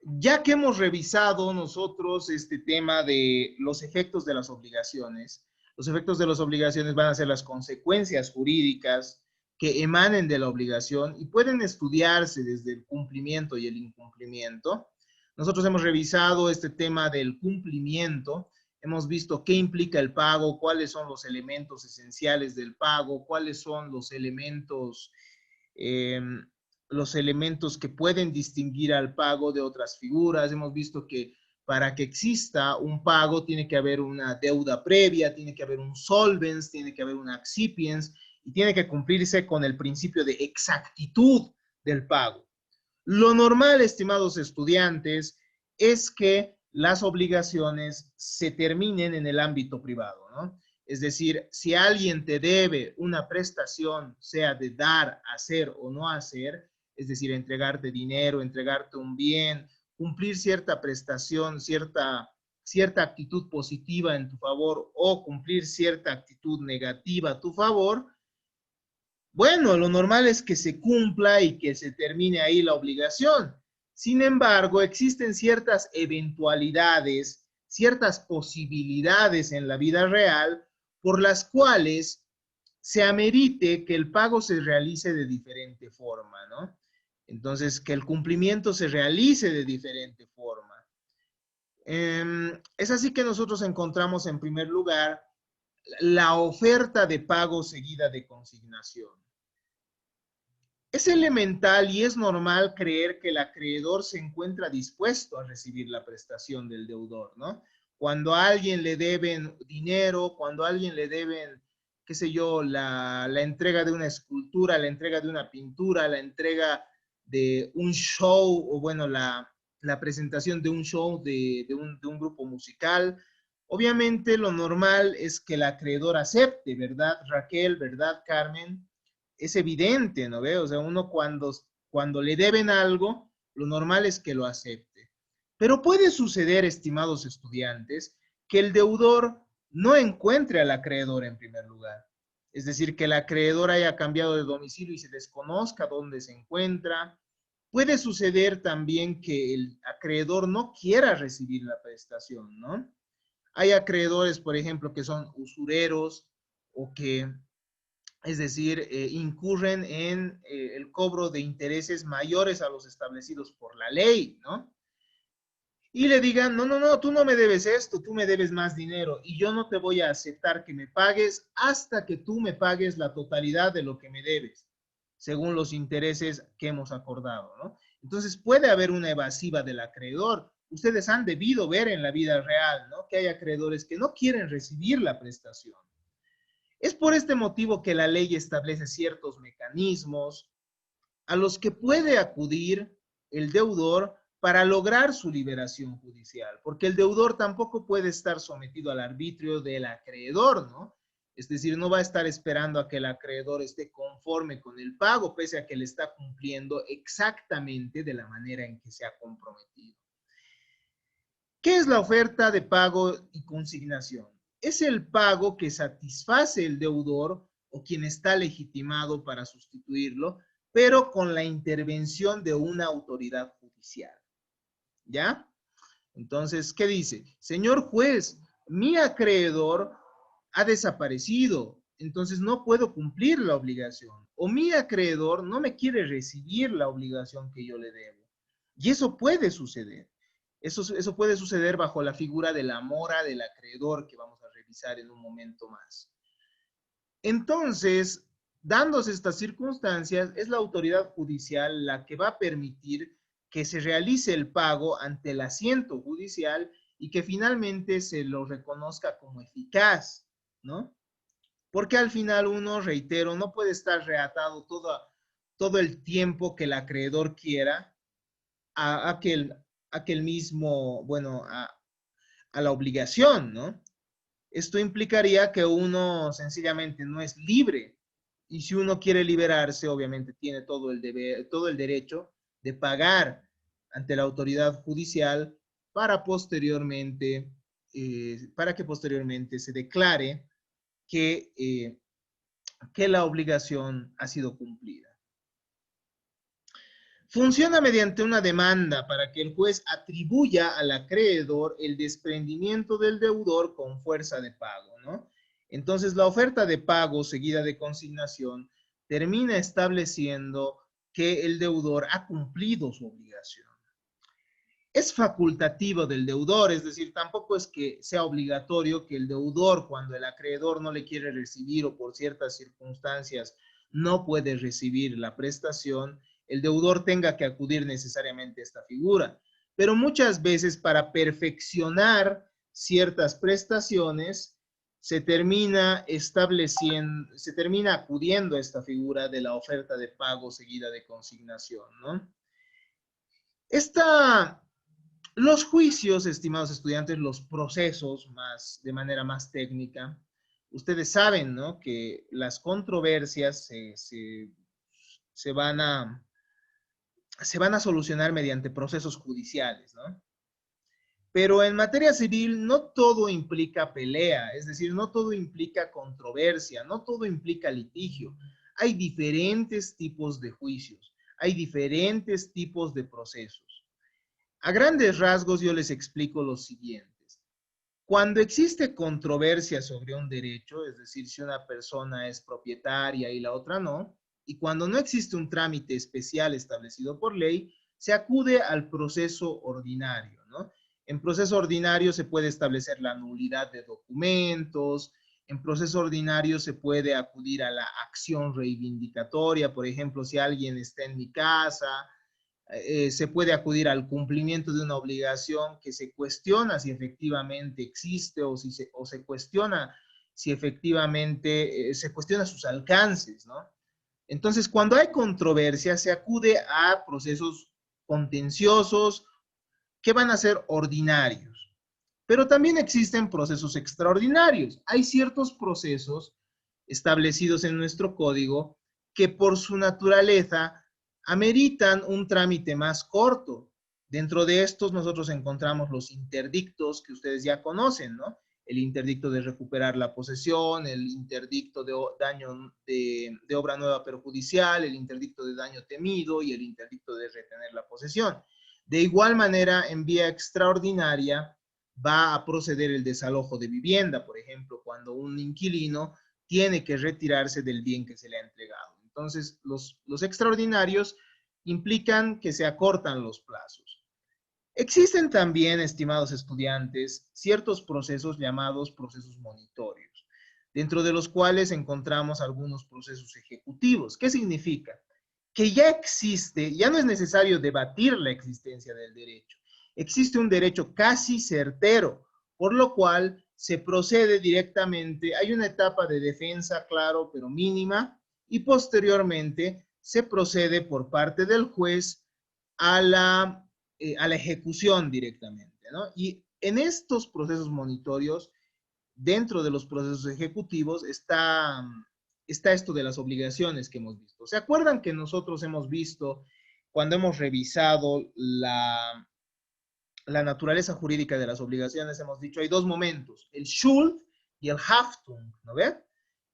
Ya que hemos revisado nosotros este tema de los efectos de las obligaciones, los efectos de las obligaciones van a ser las consecuencias jurídicas que emanen de la obligación y pueden estudiarse desde el cumplimiento y el incumplimiento. Nosotros hemos revisado este tema del cumplimiento, hemos visto qué implica el pago, cuáles son los elementos esenciales del pago, cuáles son eh, los elementos que pueden distinguir al pago de otras figuras. Hemos visto que para que exista un pago tiene que haber una deuda previa, tiene que haber un solvens, tiene que haber un accipiens y tiene que cumplirse con el principio de exactitud del pago. Lo normal, estimados estudiantes, es que las obligaciones se terminen en el ámbito privado, ¿no? Es decir, si alguien te debe una prestación, sea de dar, hacer o no hacer, es decir, entregarte dinero, entregarte un bien, cumplir cierta prestación, cierta actitud positiva en tu favor o cumplir cierta actitud negativa a tu favor, bueno, lo normal es que se cumpla y que se termine ahí la obligación. Sin embargo, existen ciertas eventualidades, ciertas posibilidades en la vida real por las cuales se amerite que el pago se realice de diferente forma, ¿no? Entonces, que el cumplimiento se realice de diferente forma. Es así que nosotros encontramos en primer lugar la oferta de pago seguida de consignación. Es elemental y es normal creer que el acreedor se encuentra dispuesto a recibir la prestación del deudor, ¿no? Cuando a alguien le deben dinero, cuando a alguien le deben, qué sé yo, la entrega de una escultura, la entrega de una pintura, la entrega de un show, o bueno, la presentación de un show de un grupo musical, obviamente lo normal es que el acreedor acepte, ¿verdad, Raquel? ¿Verdad, Carmen? Es evidente, ¿no ve? O sea, uno cuando le deben algo, lo normal es que lo acepte. Pero puede suceder, estimados estudiantes, que el deudor no encuentre al acreedor en primer lugar. Es decir, que el acreedor haya cambiado de domicilio y se desconozca dónde se encuentra. Puede suceder también que el acreedor no quiera recibir la prestación, ¿no? Hay acreedores, por ejemplo, que son usureros o que es decir, incurren en el cobro de intereses mayores a los establecidos por la ley, ¿no? Y le digan, no, no, no, tú no me debes esto, tú me debes más dinero y yo no te voy a aceptar que me pagues hasta que tú me pagues la totalidad de lo que me debes, según los intereses que hemos acordado, ¿no? Entonces puede haber una evasiva del acreedor. Ustedes han debido ver en la vida real, ¿no? Que hay acreedores que no quieren recibir la prestación. Es por este motivo que la ley establece ciertos mecanismos a los que puede acudir el deudor para lograr su liberación judicial, porque el deudor tampoco puede estar sometido al arbitrio del acreedor, ¿no? Es decir, no va a estar esperando a que el acreedor esté conforme con el pago, pese a que le está cumpliendo exactamente de la manera en que se ha comprometido. ¿Qué es la oferta de pago y consignación? Es el pago que satisface el deudor o quien está legitimado para sustituirlo, pero con la intervención de una autoridad judicial. ¿Ya? Entonces, ¿qué dice? Señor juez, mi acreedor ha desaparecido, entonces no puedo cumplir la obligación. O mi acreedor no me quiere recibir la obligación que yo le debo. Y eso puede suceder. Eso puede suceder bajo la figura de la mora del acreedor que vamos a revisar en un momento más. Entonces, dándose estas circunstancias, es la autoridad judicial la que va a permitir que se realice el pago ante el asiento judicial y que finalmente se lo reconozca como eficaz, ¿no? Porque al final uno, reitero, no puede estar reatado todo el tiempo que el acreedor quiera a aquel mismo, bueno, a la obligación, ¿no? Esto implicaría que uno sencillamente no es libre. Y si uno quiere liberarse, obviamente tiene todo el deber, todo el derecho de pagar ante la autoridad judicial para que posteriormente se declare que, que la obligación ha sido cumplida. funciona mediante una demanda para que el juez atribuya al acreedor el desprendimiento del deudor con fuerza de pago, ¿no? Entonces, la oferta de pago seguida de consignación termina estableciendo que el deudor ha cumplido su obligación. Es facultativo del deudor, es decir, tampoco es que sea obligatorio que el deudor, cuando el acreedor no le quiere recibir o por ciertas circunstancias no puede recibir la prestación, el deudor tenga que acudir necesariamente a esta figura. Pero muchas veces para perfeccionar ciertas prestaciones se termina estableciendo, se termina acudiendo a esta figura de la oferta de pago seguida de consignación, ¿no? Los juicios, estimados estudiantes, los procesos de manera más técnica, ustedes saben, ¿no?, que las controversias se van a solucionar mediante procesos judiciales, ¿no? Pero en materia civil no todo implica pelea, es decir, no todo implica controversia, no todo implica litigio. Hay diferentes tipos de juicios, hay diferentes tipos de procesos. A grandes rasgos yo les explico los siguientes. Cuando existe controversia sobre un derecho, es decir, si una persona es propietaria y la otra no, y cuando no existe un trámite especial establecido por ley, se acude al proceso ordinario, ¿no? En proceso ordinario se puede establecer la nulidad de documentos, en proceso ordinario se puede acudir a la acción reivindicatoria, por ejemplo, si alguien está en mi casa, se puede acudir al cumplimiento de una obligación que se cuestiona si efectivamente existe o se cuestiona si efectivamente se cuestiona sus alcances, ¿no? Entonces, cuando hay controversia, se acude a procesos contenciosos que van a ser ordinarios. Pero también existen procesos extraordinarios. Hay ciertos procesos establecidos en nuestro código que por su naturaleza ameritan un trámite más corto. Dentro de estos nosotros encontramos los interdictos que ustedes ya conocen, ¿no? El interdicto de recuperar la posesión, el interdicto de daño de obra nueva perjudicial, el interdicto de daño temido y el interdicto de retener la posesión. De igual manera, en vía extraordinaria va a proceder el desalojo de vivienda, por ejemplo, cuando un inquilino tiene que retirarse del bien que se le ha entregado. Entonces, los extraordinarios implican que se acortan los plazos. Existen también, estimados estudiantes, ciertos procesos llamados procesos monitorios, dentro de los cuales encontramos algunos procesos ejecutivos. ¿Qué significa? Que ya existe, ya no es necesario debatir la existencia del derecho. Existe un derecho casi certero, por lo cual se procede directamente, hay una etapa de defensa, claro, pero mínima, y posteriormente se procede por parte del juez a la ejecución directamente, ¿no? Y en estos procesos monitorios, dentro de los procesos ejecutivos, está esto de las obligaciones que hemos visto. ¿Se acuerdan que nosotros hemos visto, cuando hemos revisado la naturaleza jurídica de las obligaciones, hemos dicho, hay dos momentos, el Schuld y el Haftung, ¿no ve?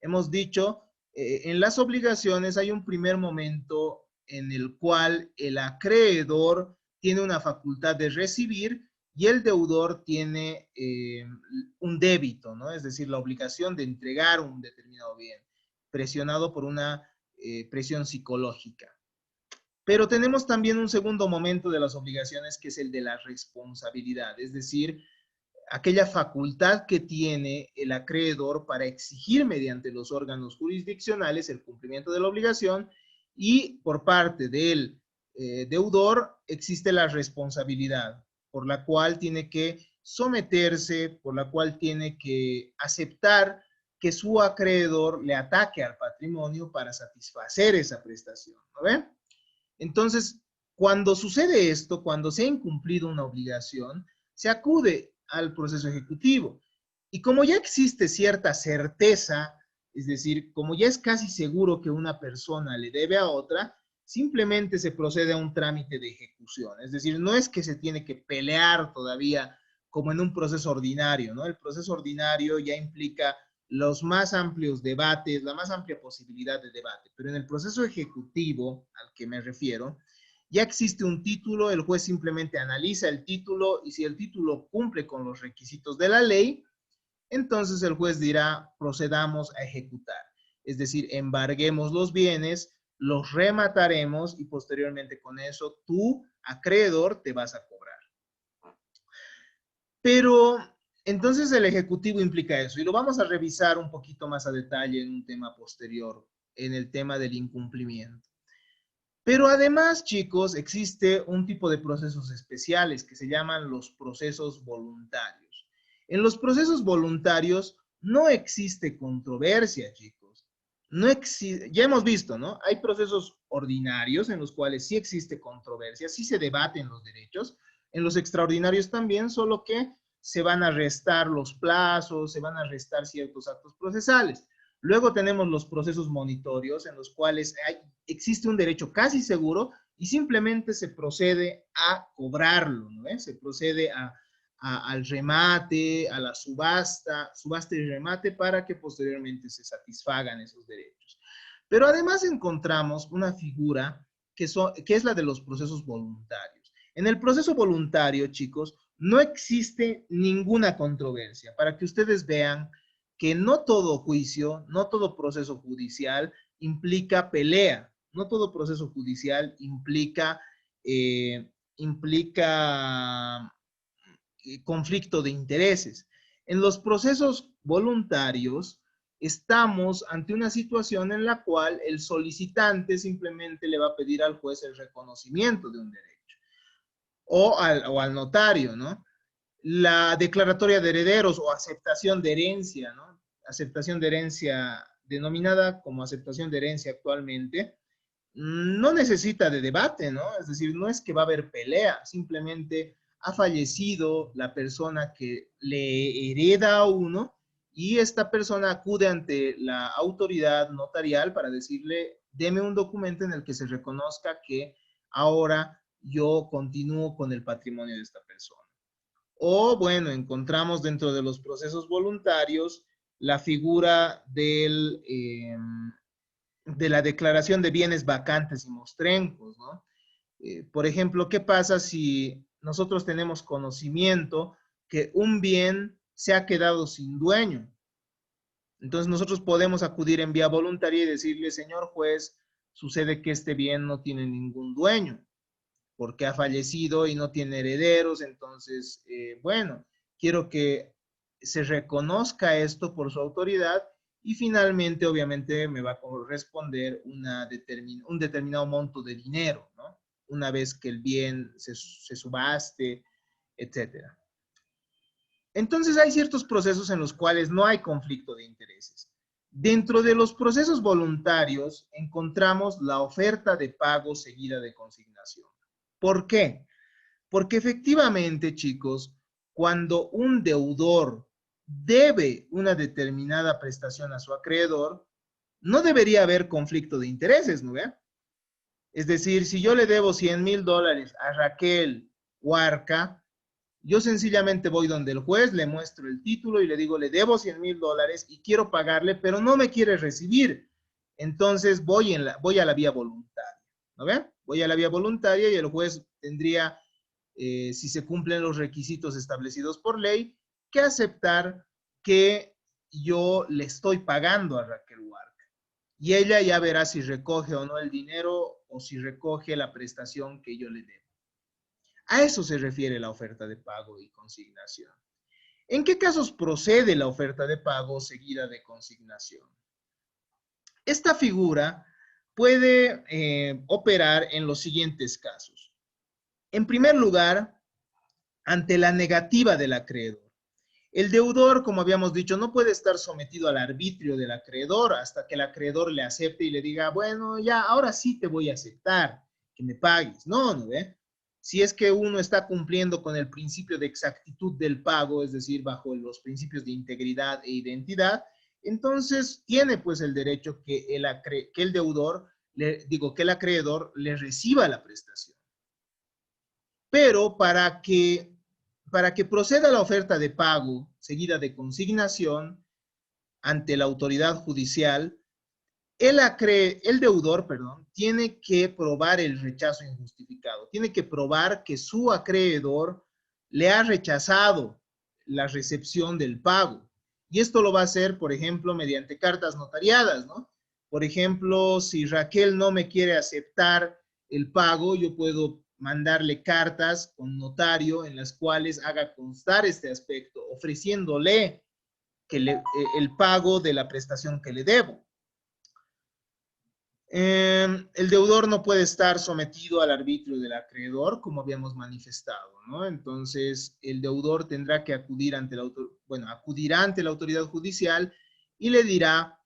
Hemos dicho, en las obligaciones hay un primer momento en el cual el acreedor tiene una facultad de recibir y el deudor tiene un débito, ¿no? Es decir, la obligación de entregar un determinado bien, presionado por una presión psicológica. Pero tenemos también un segundo momento de las obligaciones que es el de la responsabilidad, es decir, aquella facultad que tiene el acreedor para exigir mediante los órganos jurisdiccionales el cumplimiento de la obligación y por parte del deudor existe la responsabilidad por la cual tiene que someterse, por la cual tiene que aceptar que su acreedor le ataque al patrimonio para satisfacer esa prestación, ¿no ven? Entonces, cuando sucede esto, cuando se ha incumplido una obligación, se acude al proceso ejecutivo. Y como ya existe cierta certeza, es decir, como ya es casi seguro que una persona le debe a otra, simplemente se procede a un trámite de ejecución. Es decir, no es que se tiene que pelear todavía como en un proceso ordinario, ¿no? El proceso ordinario ya implica los más amplios debates, la más amplia posibilidad de debate. Pero en el proceso ejecutivo al que me refiero, Ya existe un título, el juez simplemente analiza el título y si el título cumple con los requisitos de la ley, entonces el juez dirá, procedamos a ejecutar. Es decir, embarguemos los bienes, los remataremos y posteriormente con eso tú, acreedor, te vas a cobrar. Pero entonces el ejecutivo implica eso y lo vamos a revisar un poquito más a detalle en un tema posterior, en el tema del incumplimiento. Pero además, chicos, existe un tipo de procesos especiales que se llaman los procesos voluntarios. En los procesos voluntarios no existe controversia, chicos. No existe, ya hemos visto, ¿no? Hay procesos ordinarios en los cuales sí existe controversia, sí se debaten los derechos. En los extraordinarios también, solo que se van a restar los plazos, se van a restar ciertos actos procesales. Luego tenemos los procesos monitorios en los cuales existe un derecho casi seguro y simplemente se procede a cobrarlo, ¿no? Se procede al remate, a la subasta y remate para que posteriormente se satisfagan esos derechos. Pero además encontramos una figura que es la de los procesos voluntarios. En el proceso voluntario, chicos, no existe ninguna controversia. Para que ustedes vean que no todo juicio, no todo proceso judicial implica pelea, no todo proceso judicial implica conflicto de intereses. En los procesos voluntarios estamos ante una situación en la cual el solicitante simplemente le va a pedir al juez el reconocimiento de un derecho o al notario, ¿no? La declaratoria de herederos o aceptación de herencia, ¿no? Aceptación de herencia denominada como aceptación de herencia actualmente, no necesita de debate, ¿no? Es decir, no es que va a haber pelea, simplemente ha fallecido la persona que le hereda a uno y esta persona acude ante la autoridad notarial para decirle, deme un documento en el que se reconozca que ahora yo continúo con el patrimonio de esta persona. O bueno, encontramos dentro de los procesos voluntarios la figura de la declaración de bienes vacantes y mostrencos, ¿no? Por ejemplo, ¿qué pasa si nosotros tenemos conocimiento que un bien se ha quedado sin dueño? Entonces nosotros podemos acudir en vía voluntaria y decirle, señor juez, sucede que este bien no tiene ningún dueño porque ha fallecido y no tiene herederos, entonces, bueno, quiero que se reconozca esto por su autoridad y finalmente, obviamente, me va a corresponder un determinado monto de dinero, ¿no? Una vez que el bien se subaste, etcétera. Entonces, hay ciertos procesos en los cuales no hay conflicto de intereses. Dentro de los procesos voluntarios encontramos la oferta de pago seguida de consignación. ¿Por qué? Porque efectivamente, chicos, cuando un deudor debe una determinada prestación a su acreedor, no debería haber conflicto de intereses, ¿no ve? Es decir, si yo le debo $100,000 a Raquel Huarca, yo sencillamente voy donde el juez, le muestro el título y le digo, le debo $100,000 y quiero pagarle, pero no me quiere recibir. Entonces voy a la vía voluntaria, ¿no ve? Voy a la vía voluntaria y el juez tendría, si se cumplen los requisitos establecidos por ley, que aceptar que yo le estoy pagando a Raquel Huarca. Y ella ya verá si recoge o no el dinero o si recoge la prestación que yo le debo. A eso se refiere la oferta de pago y consignación. ¿En qué casos procede la oferta de pago seguida de consignación? Esta figura puede operar en los siguientes casos. En primer lugar, ante la negativa del acreedor. El deudor, como habíamos dicho, no puede estar sometido al arbitrio del acreedor hasta que el acreedor le acepte y le diga, bueno, ya, ahora sí te voy a aceptar que me pagues. No, ¿no ve? Si es que uno está cumpliendo con el principio de exactitud del pago, es decir, bajo los principios de integridad e identidad, entonces tiene pues el derecho que el deudor, que el acreedor le reciba la prestación. Pero para que proceda la oferta de pago seguida de consignación ante la autoridad judicial, el deudor, perdón, tiene que probar el rechazo injustificado, tiene que probar que su acreedor le ha rechazado la recepción del pago. Y esto lo va a hacer, por ejemplo, mediante cartas notariadas, ¿no? Por ejemplo, si Raquel no me quiere aceptar el pago, yo puedo mandarle cartas con notario en las cuales haga constar este aspecto, ofreciéndole el pago de la prestación que le debo. El deudor no puede estar sometido al arbitrio del acreedor, como habíamos manifestado, ¿no? Entonces, el deudor tendrá que acudir ante acudirá ante la autoridad judicial y le dirá,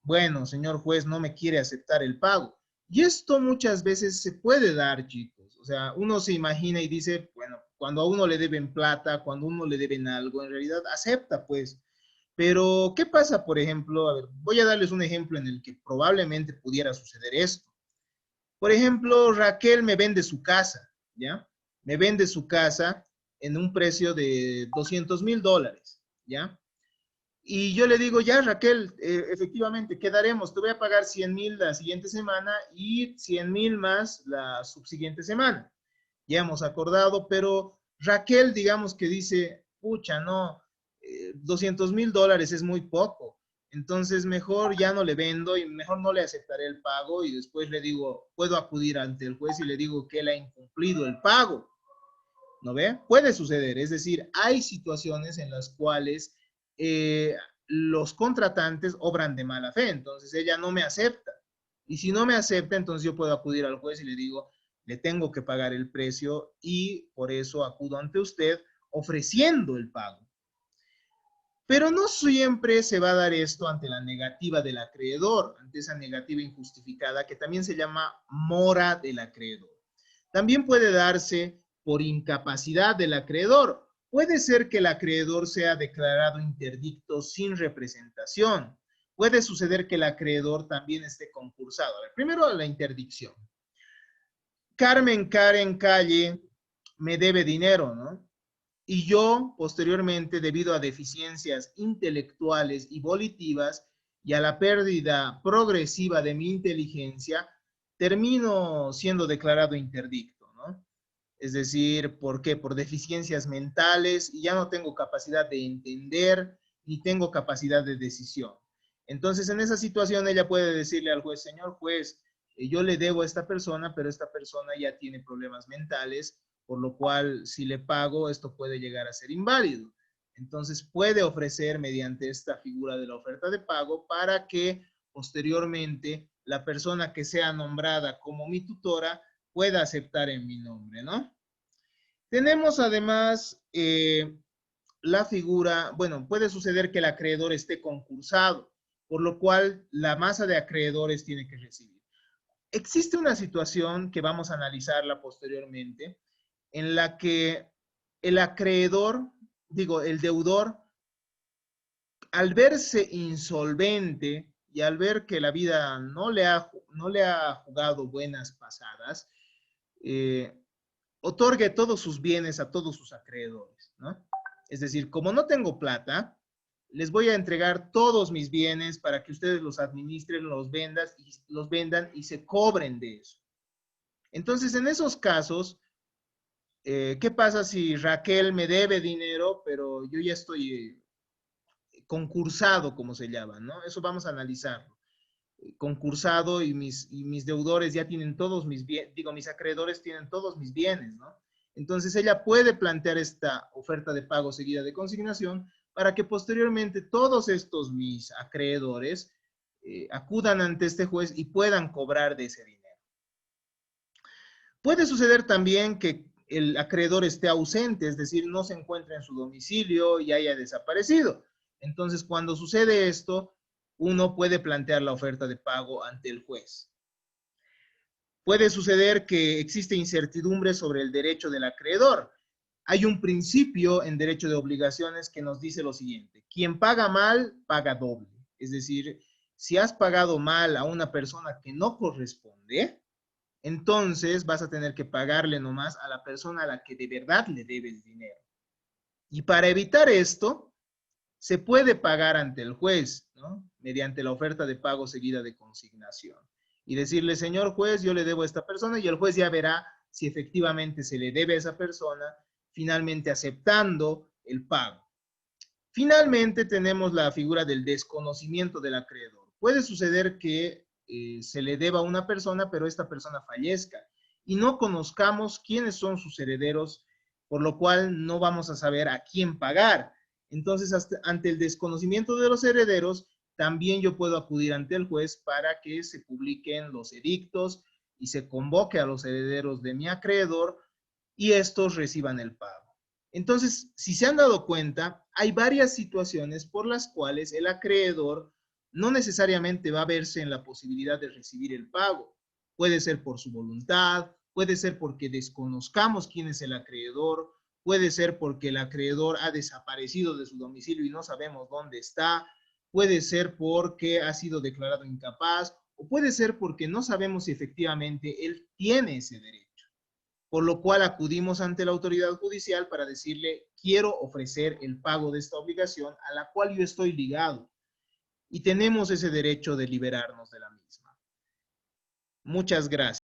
bueno, señor juez, no me quiere aceptar el pago. Y esto muchas veces se puede dar, chicos. O sea, uno se imagina y dice, bueno, cuando a uno le deben plata, cuando a uno le deben algo, en realidad acepta, pues. Pero, ¿qué pasa, por ejemplo? A ver, voy a darles un ejemplo en el que probablemente pudiera suceder esto. Por ejemplo, Raquel me vende su casa, ¿ya? Me vende su casa en un precio de $200,000, ¿ya? Y yo le digo, ya, Raquel, efectivamente, quedaremos, te voy a pagar 100,000 la siguiente semana y 100,000 más la subsiguiente semana. Ya hemos acordado, pero Raquel, digamos que dice, pucha, no, $200,000 es muy poco. Entonces, mejor ya no le vendo y mejor no le aceptaré el pago y después le digo, puedo acudir ante el juez y le digo que él ha incumplido el pago. ¿No ve? Puede suceder. Es decir, hay situaciones en las cuales los contratantes obran de mala fe. Entonces, ella no me acepta. Y si no me acepta, entonces yo puedo acudir al juez y le digo, le tengo que pagar el precio y por eso acudo ante usted ofreciendo el pago. Pero no siempre se va a dar esto ante la negativa del acreedor, ante esa negativa injustificada que también se llama mora del acreedor. También puede darse por incapacidad del acreedor. Puede ser que el acreedor sea declarado interdicto sin representación. Puede suceder que el acreedor también esté concursado. A ver, primero la interdicción. Carmen Karen Calle me debe dinero, ¿no? Y yo, posteriormente, debido a deficiencias intelectuales y volitivas y a la pérdida progresiva de mi inteligencia, termino siendo declarado interdicto, ¿no? Es decir, ¿por qué? Por deficiencias mentales y ya no tengo capacidad de entender ni tengo capacidad de decisión. Entonces, en esa situación, ella puede decirle al juez, señor juez, yo le debo a esta persona, pero esta persona ya tiene problemas mentales, por lo cual, si le pago, esto puede llegar a ser inválido. Entonces, puede ofrecer mediante esta figura de la oferta de pago para que posteriormente la persona que sea nombrada como mi tutora pueda aceptar en mi nombre, ¿no? Tenemos además la figura, bueno, puede suceder que el acreedor esté concursado, por lo cual la masa de acreedores tiene que recibir. Existe una situación que vamos a analizarla posteriormente, en la que el acreedor, digo, el deudor, al verse insolvente y al ver que la vida no le ha jugado buenas pasadas, eh, otorgue todos sus bienes a todos sus acreedores, ¿no? Es decir, como no tengo plata, les voy a entregar todos mis bienes para que ustedes los administren, los vendan y se cobren de eso. Entonces, en esos casos, ¿qué pasa si Raquel me debe dinero, pero yo ya estoy concursado, como se llama, ¿no? Eso vamos a analizarlo. Concursado y mis deudores ya tienen todos mis bienes, digo, mis acreedores tienen todos mis bienes, ¿no? Entonces ella puede plantear esta oferta de pago seguida de consignación para que posteriormente todos estos mis acreedores acudan ante este juez y puedan cobrar de ese dinero. Puede suceder también que el acreedor esté ausente, es decir, no se encuentra en su domicilio y haya desaparecido. Entonces, cuando sucede esto, uno puede plantear la oferta de pago ante el juez. Puede suceder que existe incertidumbre sobre el derecho del acreedor. Hay un principio en derecho de obligaciones que nos dice lo siguiente: quien paga mal, paga doble. Es decir, si has pagado mal a una persona que no corresponde, entonces vas a tener que pagarle nomás a la persona a la que de verdad le debe el dinero. Y para evitar esto, se puede pagar ante el juez, ¿no? Mediante la oferta de pago seguida de consignación. Y decirle, señor juez, yo le debo a esta persona, y el juez ya verá si efectivamente se le debe a esa persona, finalmente aceptando el pago. Finalmente tenemos la figura del desconocimiento del acreedor. Puede suceder que se le deba a una persona, pero esta persona fallezca y no conozcamos quiénes son sus herederos, por lo cual no vamos a saber a quién pagar. Entonces, ante el desconocimiento de los herederos, también yo puedo acudir ante el juez para que se publiquen los edictos y se convoque a los herederos de mi acreedor y estos reciban el pago. Entonces, si se han dado cuenta, hay varias situaciones por las cuales el acreedor no necesariamente va a verse en la posibilidad de recibir el pago. Puede ser por su voluntad, puede ser porque desconozcamos quién es el acreedor, puede ser porque el acreedor ha desaparecido de su domicilio y no sabemos dónde está, puede ser porque ha sido declarado incapaz, o puede ser porque no sabemos si efectivamente él tiene ese derecho. Por lo cual acudimos ante la autoridad judicial para decirle, quiero ofrecer el pago de esta obligación a la cual yo estoy ligado. Y tenemos ese derecho de liberarnos de la misma. Muchas gracias.